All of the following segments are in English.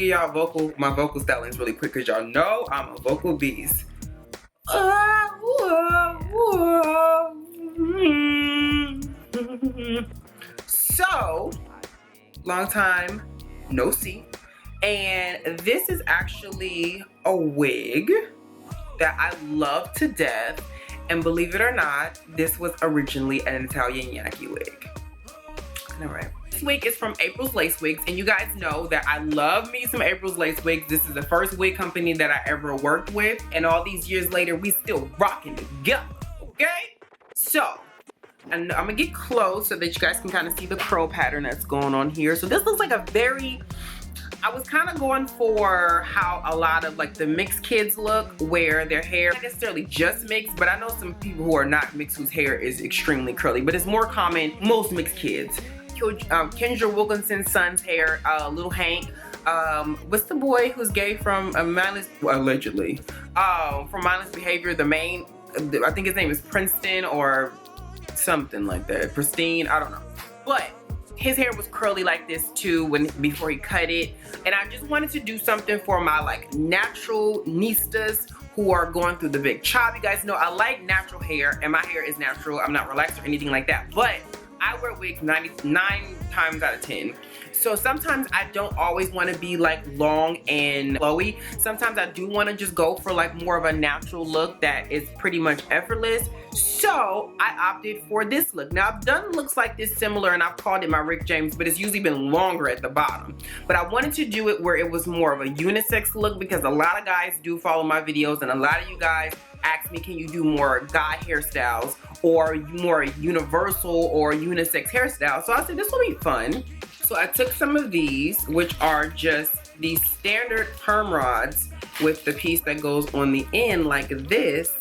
give y'all my vocal stylings really quick because y'all know I'm a vocal beast. So, long time no see. And this is actually a wig that I love to death. And believe it or not, this was originally an Italian Yaki wig. I know, right? This wig is from April's Lace Wigs, and you guys know that I love me some April's Lace Wigs. This is the first wig company that I ever worked with, and all these years later, we still rocking together, okay? So, and I'm gonna get close so that you guys can kind of see the curl pattern that's going on here. So this looks like a very, I was kind of going for how a lot of like the mixed kids look, where their hair not necessarily just mixed, but I know some people who are not mixed whose hair is extremely curly, but it's more common most mixed kids. Kendra Wilkinson's son's hair, Little Hank. What's the boy who's gay from allegedly from Mindless Behavior? The main, I think his name is Princeton or something like that. Pristine, I don't know. But his hair was curly like this too before he cut it. And I just wanted to do something for my like natural nistas who are going through the big chop. You guys know I like natural hair and my hair is natural. I'm not relaxed or anything like that. But I wear wigs 99 times out of 10. So sometimes I don't always want to be like long and flowy. Sometimes I do want to just go for like more of a natural look that is pretty much effortless. So I opted for this look. Now I've done looks like this similar and I've called it my Rick James, but it's usually been longer at the bottom. But I wanted to do it where it was more of a unisex look because a lot of guys do follow my videos and a lot of you guys ask me, can you do more guy hairstyles or more universal or unisex hairstyles? So I said this will be fun. So I took some of these, which are just these standard perm rods with the piece that goes on the end like this.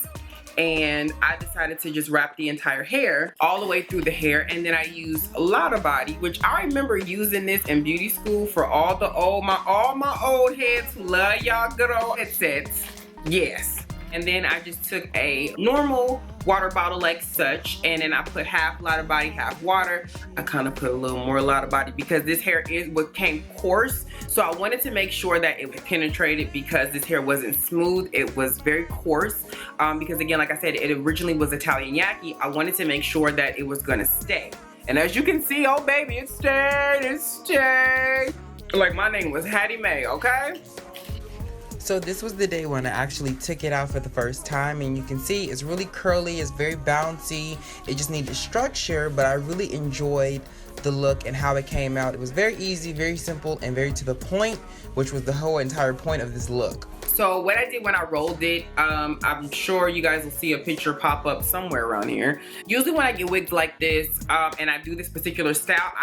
And I decided to just wrap the entire hair all the way through the hair. And then I used a lot of body, which I remember using this in beauty school for all my old heads who love y'all good old headsets. Yes. And then I just took a normal water bottle like such, and then I put half lot of body, half water. I kind of put a little more lot of body because this hair is what came coarse. So I wanted to make sure that it penetrated because this hair wasn't smooth. It was very coarse because again, like I said, it originally was Italian Yaki. I wanted to make sure that it was gonna stay. And as you can see, oh baby, it stayed. Like my name was Hattie Mae, okay? So this was the day when I actually took it out for the first time, and you can see it's really curly, it's very bouncy, it just needed structure, but I really enjoyed the look and how it came out. It was very easy, very simple, and very to the point, which was the whole entire point of this look. So what I did when I rolled it, I'm sure you guys will see a picture pop up somewhere around here. Usually when I get wigs like this and I do this particular style,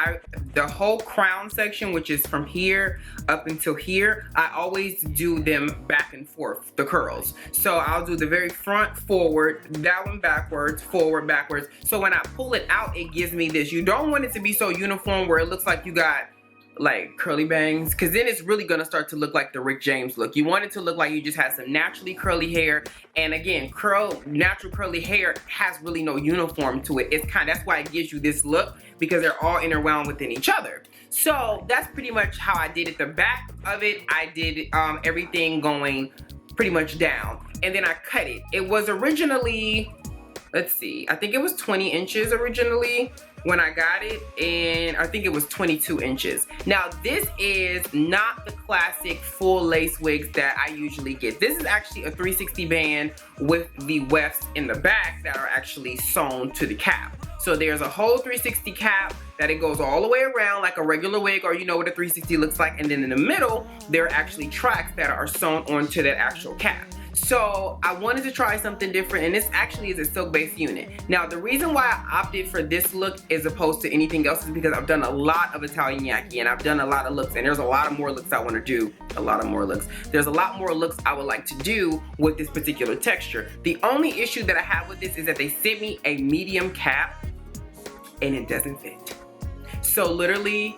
the whole crown section, which is from here up until here, I always do them back and forth, the curls. So I'll do the very front forward, that one backwards, forward, backwards. So when I pull it out, it gives me this. You don't want it to be so uniform where it looks like you got like curly bangs, because then it's really gonna start to look like the Rick James look. You want it to look like you just had some naturally curly hair, and again, natural curly hair has really no uniform to it. That's why it gives you this look, because they're all interwound within each other. So that's pretty much how I did it. The back of it, I did everything going pretty much down, and then I cut it. It was originally, let's see, I think it was 20 inches originally when I got it, and I think it was 22 inches. Now this is not the classic full lace wigs that I usually get. This is actually a 360 band with the wefts in the back that are actually sewn to the cap. So there's a whole 360 cap that it goes all the way around like a regular wig, or you know what a 360 looks like, and then in the middle there are actually tracks that are sewn onto that actual cap. So I wanted to try something different, and this actually is a silk-based unit. Now the reason why I opted for this look as opposed to anything else is because I've done a lot of Italian Yaki, and I've done a lot of looks, and there's a lot of more looks I want to do. There's a lot more looks I would like to do with this particular texture. The only issue that I have with this is that they sent me a medium cap and it doesn't fit. So literally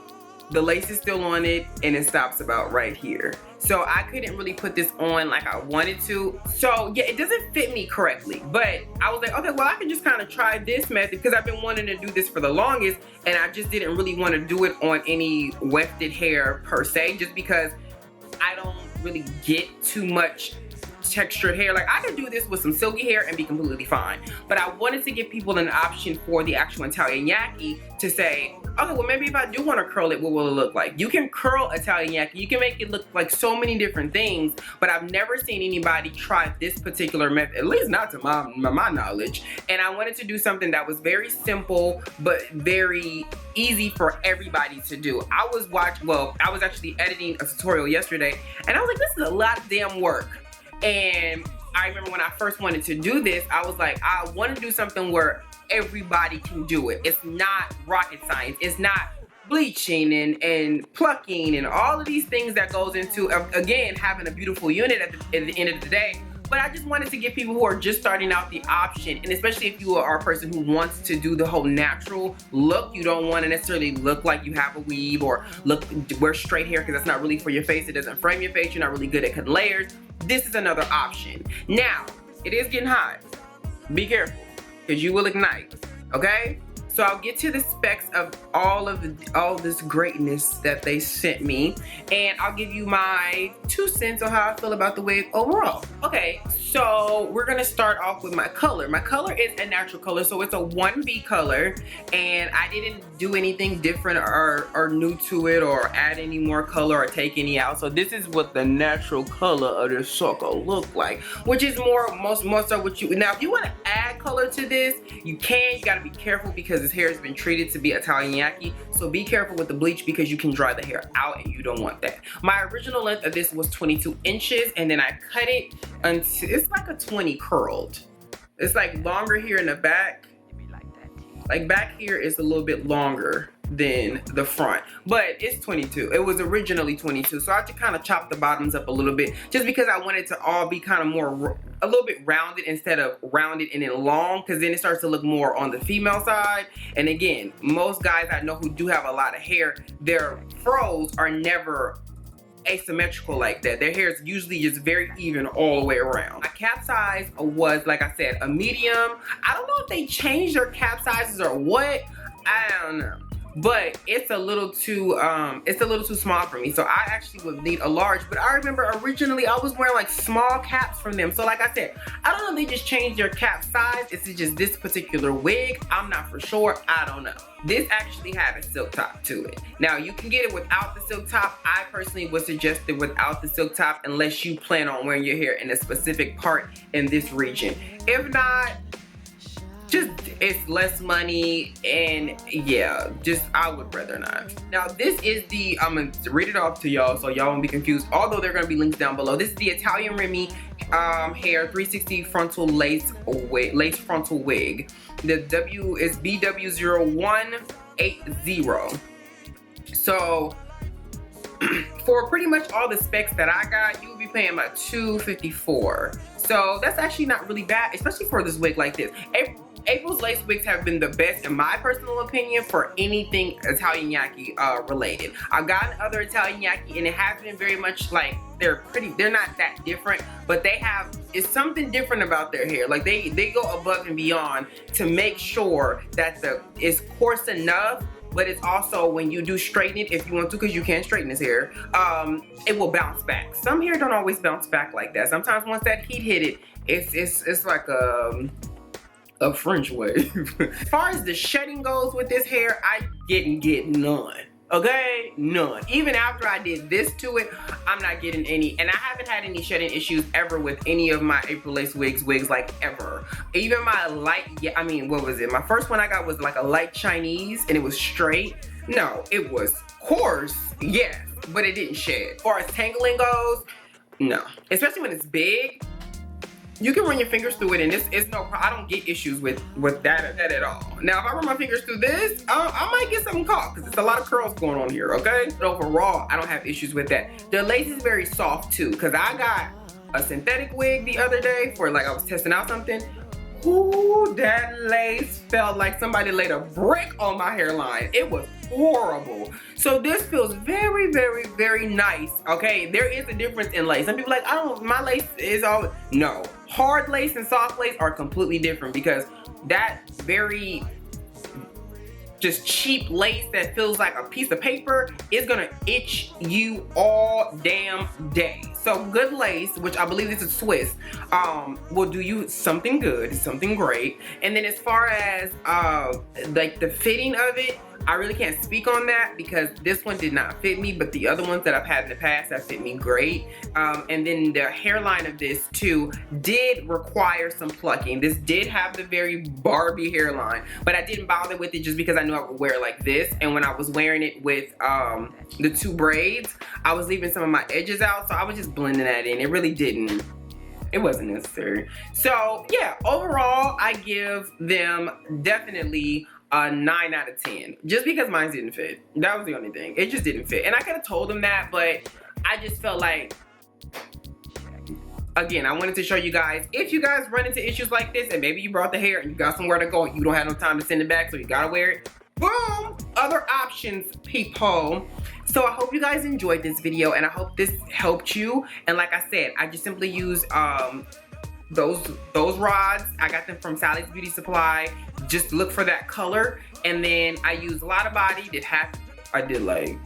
the lace is still on it and it stops about right here. So I couldn't really put this on like I wanted to. So yeah, it doesn't fit me correctly, but I was like, okay, well I can just kind of try this method because I've been wanting to do this for the longest, and I just didn't really want to do it on any wefted hair per se, just because really get too much textured hair. Like I could do this with some silky hair and be completely fine, but I wanted to give people an option for the actual Italian Yaki to say, okay, well maybe if I do want to curl it, what will it look like? You can curl Italian Yaki, you can make it look like so many different things, but I've never seen anybody try this particular method, at least not to my knowledge. And I wanted to do something that was very simple but very easy for everybody to do. I was actually editing a tutorial yesterday and I was like, this is a lot of damn work. And I remember when I first wanted to do this, I was like, I want to do something where everybody can do it. It's not rocket science. It's not bleaching and plucking and all of these things that goes into, again, having a beautiful unit at the end of the day. But I just wanted to give people who are just starting out the option, and especially if you are a person who wants to do the whole natural look, you don't want to necessarily look like you have a weave or wear straight hair because that's not really for your face. It doesn't frame your face. You're not really good at cutting layers. This is another option. Now, it is getting hot. Be careful because you will ignite, okay? So I'll get to the specs of all this greatness that they sent me, and I'll give you my 2 cents on how I feel about the wig overall. Okay, so we're gonna start off with my color. My color is a natural color, so it's a 1B color, and I didn't do anything different or new to it or add any more color or take any out. So this is what the natural color of this sucker look like, which is more so what you, now if you wanna add color to this, you can. You gotta be careful because his hair has been treated to be Italian Yaki, so be careful with the bleach because you can dry the hair out and you don't want that. My original length of this was 22 inches and then I cut it until it's like a 20 curled. It's like longer here in the back. Like back here is a little bit longer than the front, but it's 22. It was originally 22, so I had to kind of chop the bottoms up a little bit just because I wanted to all be kind of more a little bit rounded instead of rounded and then long, because then it starts to look more on the female side. And again, most guys I know who do have a lot of hair, their froze are never asymmetrical like that. Their hair is usually just very even all the way around. My cap size was, like I said, a medium. I don't know if they changed their cap sizes or what. I don't know. But it's a little too small for me, so I actually would need a large. But I remember originally I was wearing like small caps from them, so like I said, I don't know if they just changed their cap size. It's just this particular wig, I'm not for sure, I don't know. This actually had a silk top to it. Now you can get it without the silk top. I personally would suggest it without the silk top unless you plan on wearing your hair in a specific part in this region. If not, just it's less money, and yeah, just I would rather not. Now this is the, I'm gonna read it off to y'all so y'all won't be confused, although there are gonna be links down below. This is the Italian Remy hair 360 frontal lace frontal wig. The W is BW0180. So for pretty much all the specs that I got, you will be paying about $254. So that's actually not really bad, especially for this wig like this. April's lace wigs have been the best in my personal opinion for anything Italian Yaki related. I've gotten other Italian Yaki and it has been very much like, they're not that different, but it's something different about their hair. Like they go above and beyond to make sure that it's coarse enough, but it's also when you do straighten it, if you want to, because you can straighten his hair, it will bounce back. Some hair don't always bounce back like that. Sometimes once that heat hit it, it's like a French wave. As far as the shedding goes with this hair, I didn't get none. Okay, none. Even after I did this to it, I'm not getting any, and I haven't had any shedding issues ever with any of my April lace wigs like ever. Even my light, what was it? My first one I got was like a light Chinese and it was straight. No, it was coarse, yes, but it didn't shed. As far as tangling goes, no. Especially when it's big, you can run your fingers through it and it's no problem. I don't get issues with that at all. Now, if I run my fingers through this, I might get something caught because there's a lot of curls going on here, okay? But overall, I don't have issues with that. The lace is very soft too, because I got a synthetic wig the other day for like I was testing out something. Ooh, that lace felt like somebody laid a brick on my hairline. It was horrible. So this feels very, very, very nice, okay? There is a difference in lace. Some people are like, my lace is all, no. Hard lace and soft lace are completely different because that very just cheap lace that feels like a piece of paper is gonna itch you all damn day. So good lace, which I believe this is Swiss, will do you something good, something great. And then as far as like the fitting of it, I really can't speak on that because this one did not fit me, but the other ones that I've had in the past have fit me great. And then the hairline of this too did require some plucking. This did have the very Barbie hairline, but I didn't bother with it just because I knew I would wear it like this. And when I was wearing it with the 2 braids, I was leaving some of my edges out, so I was just blending that in. It really didn't. It wasn't necessary. So yeah, overall, I give them definitely a 9 out of 10. Just because mine didn't fit. That was the only thing. It just didn't fit. And I could have told them that, but I just felt like, again, I wanted to show you guys, if you guys run into issues like this, and maybe you brought the hair and you got somewhere to go and you don't have no time to send it back, so you gotta wear it, boom! Other options, people. So I hope you guys enjoyed this video, and I hope this helped you. And like I said, I just simply use those rods. I got them from Sally's Beauty Supply. Just look for that color. And then I use a lot of body. I did like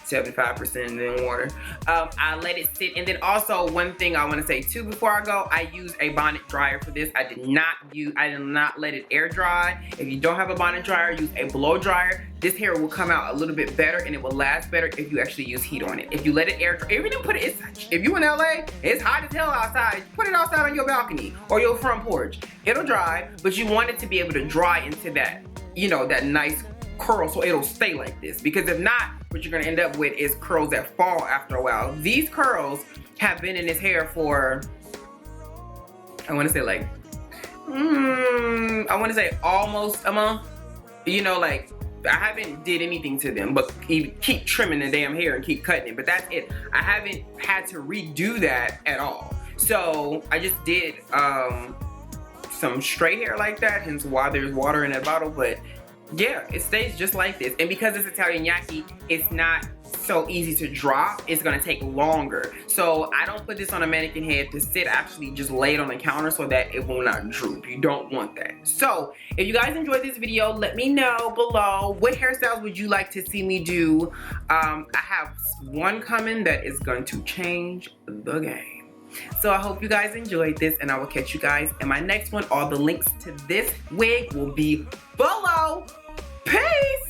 75% in water. I let it sit. And then also one thing I want to say too before I go, I use a bonnet dryer for this. I did not let it air dry. If you don't have a bonnet dryer, use a blow dryer. This hair will come out a little bit better and it will last better if you actually use heat on it. If you let it air dry, if you in LA, it's hot as hell outside, put it outside on your balcony or your front porch. It'll dry, but you want it to be able to dry into that, you know, that nice curl, so it'll stay like this. Because if not, what you're gonna end up with is curls that fall after a while. These curls have been in this hair for, I wanna say like, almost a month. You know, like, I haven't did anything to them but keep trimming the damn hair and keep cutting it, but that's it. I haven't had to redo that at all. So I just did some straight hair like that, hence why there's water in that bottle. But yeah, it stays just like this. And because it's Italian Yaki, it's not so easy to drop. It's gonna take longer. So I don't put this on a mannequin head to sit, actually just lay it on the counter so that it will not droop. You don't want that. So if you guys enjoyed this video, let me know below what hairstyles would you like to see me do. I have one coming that is going to change the game. So I hope you guys enjoyed this, and I will catch you guys in my next one. All the links to this wig will be below. Peace!